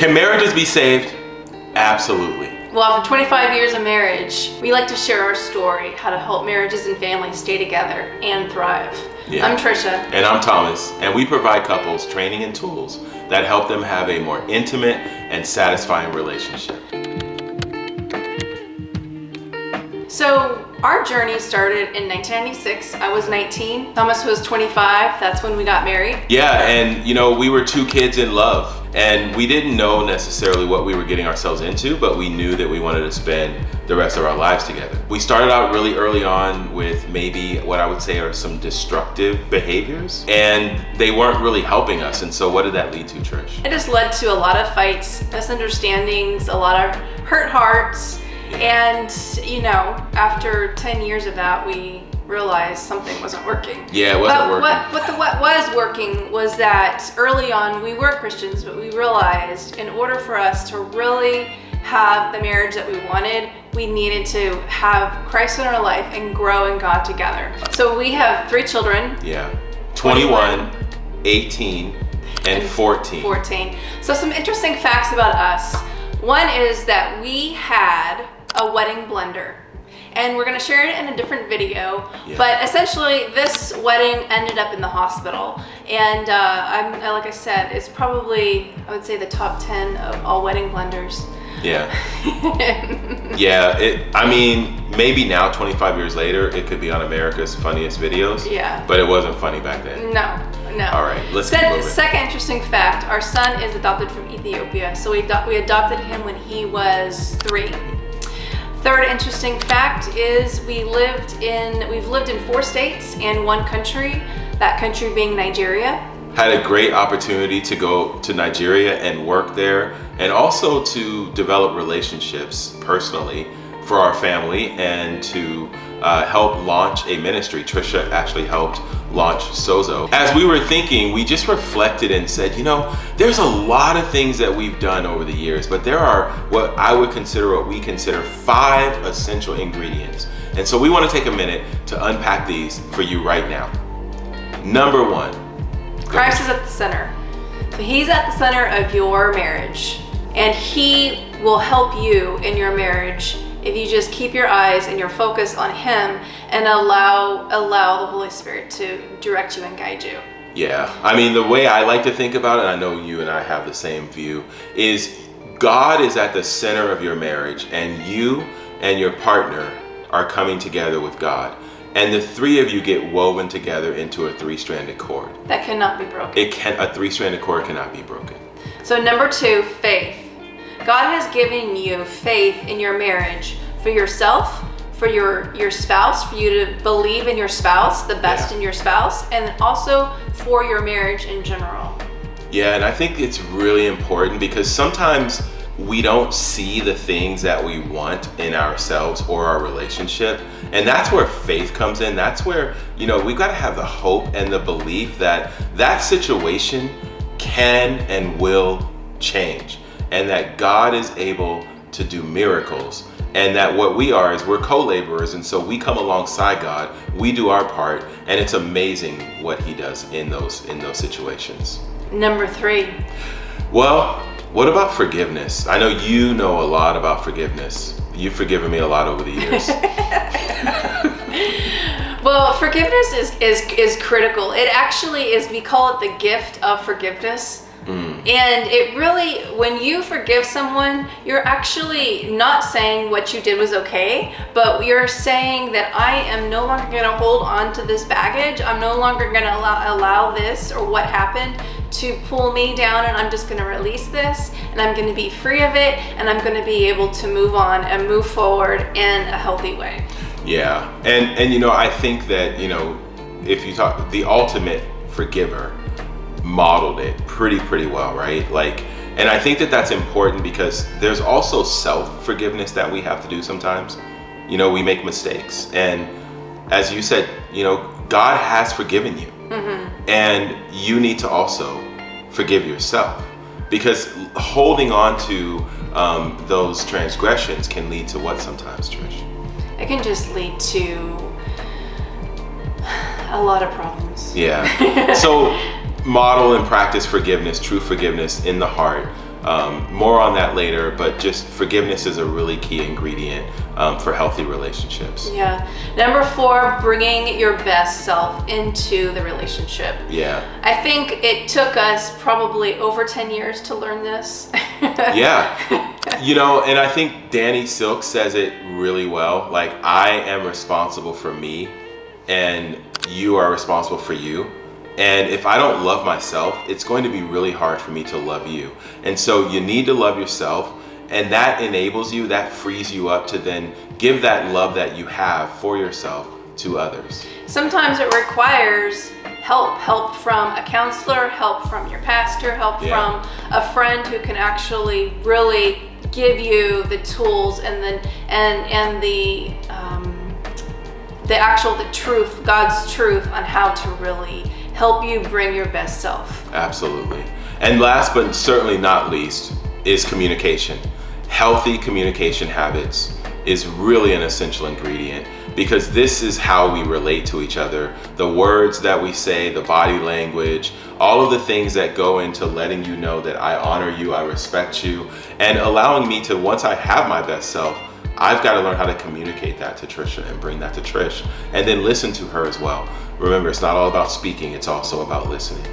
Can marriages be saved? Absolutely. Well, after 25 years of marriage, we like to share our story, how to help marriages and families stay together and thrive. Yeah. I'm Trisha. And I'm Thomas, and we provide couples training and tools that help them have a more intimate and satisfying relationship. So our journey started in 1996. I was 19. Thomas was 25. That's when we got married. Yeah, and we were two kids in love, and we didn't know necessarily what we were getting ourselves into, but we knew that we wanted to spend the rest of our lives together. We started out really early on with maybe what I would say are some destructive behaviors, and they weren't really helping us. And so what did that lead to, Trish? It just led to a lot of fights, misunderstandings, a lot of hurt hearts. And, after 10 years of that, we realized something wasn't working. Yeah, it wasn't working. What was working was that early on, we were Christians, but we realized in order for us to really have the marriage that we wanted, we needed to have Christ in our life and grow in God together. So we have 3 children. Yeah, 21, 18, and 14. 14. So some interesting facts about us. One is that we had a wedding blender, and we're going to share it in a different video. Yeah. But essentially this wedding ended up in the hospital, and like I said, it's probably, I would say, the top 10 of all wedding blenders. Yeah. Yeah, maybe now 25 years later it could be on America's Funniest Videos. Yeah. But it wasn't funny back then. No. All right, let's keep moving. Second interesting fact, our son is adopted from Ethiopia. So we adopted him when he was 3. Third interesting fact is we've lived in 4 states and 1 country, that country being Nigeria. Had a great opportunity to go to Nigeria and work there, and also to develop relationships personally for our family, and to help launch a ministry. Trisha actually helped launch Sozo. As we were thinking, we just reflected and said, there's a lot of things that we've done over the years, but there are what we consider 5 essential ingredients. And so we want to take a minute to unpack these for you right now. Number 1. Christ is at the center. So he's at the center of your marriage, and he will help you in your marriage if you just keep your eyes and your focus on him and allow the Holy Spirit to direct you and guide you. Yeah, the way I like to think about it, and I know you and I have the same view, is God is at the center of your marriage, and you and your partner are coming together with God. And the 3 of you get woven together into a 3-stranded cord. That cannot be broken. A 3-stranded cord cannot be broken. So number 2, faith. God has given you faith in your marriage for yourself, for your spouse, for you to believe in your spouse, the best in your spouse, and also for your marriage in general. Yeah, and I think it's really important because sometimes we don't see the things that we want in ourselves or our relationship. And that's where faith comes in. That's where, we've got to have the hope and the belief that that situation can and will change, and that God is able to do miracles, and that what we are is we're co-laborers, and so we come alongside God, we do our part, and it's amazing what he does in those situations. Number 3. Well, what about forgiveness? I know you know a lot about forgiveness. You've forgiven me a lot over the years. Well, forgiveness is critical. It actually is, we call it the gift of forgiveness. And it really, when you forgive someone, you're actually not saying what you did was okay, but you're saying that I am no longer going to hold on to this baggage. I'm no longer going to allow this or what happened to pull me down, and I'm just going to release this, and I'm going to be free of it, and I'm going to be able to move on and move forward in a healthy way. Yeah, and I think that, if you talk, the ultimate forgiver modeled it pretty well, right? And I think that that's important because there's also self-forgiveness that we have to do sometimes. We make mistakes, and as you said, God has forgiven you. Mm-hmm. And you need to also forgive yourself, because holding on to those transgressions can lead to what sometimes, Trish? It can just lead to a lot of problems. Yeah. So model and practice forgiveness, true forgiveness in the heart. More on that later, but just forgiveness is a really key ingredient for healthy relationships. Yeah. Number 4, bringing your best self into the relationship. Yeah. I think it took us probably over 10 years to learn this. Yeah. And I think Danny Silk says it really well. Like, I am responsible for me and you are responsible for you. And if I don't love myself, it's going to be really hard for me to love you. And so you need to love yourself, and that enables you, that frees you up to then give that love that you have for yourself to others. Sometimes it requires help from a counselor, help from your pastor, help from a friend who can actually really give you the tools and the truth, God's truth on how to really help you bring your best self. Absolutely. And last but certainly not least is communication. Healthy communication habits is really an essential ingredient, because this is how we relate to each other. The words that we say, the body language, all of the things that go into letting you know that I honor you, I respect you, and allowing me to, once I have my best self, I've got to learn how to communicate that to Trisha and bring that to Trish, and then listen to her as well. Remember, it's not all about speaking, it's also about listening.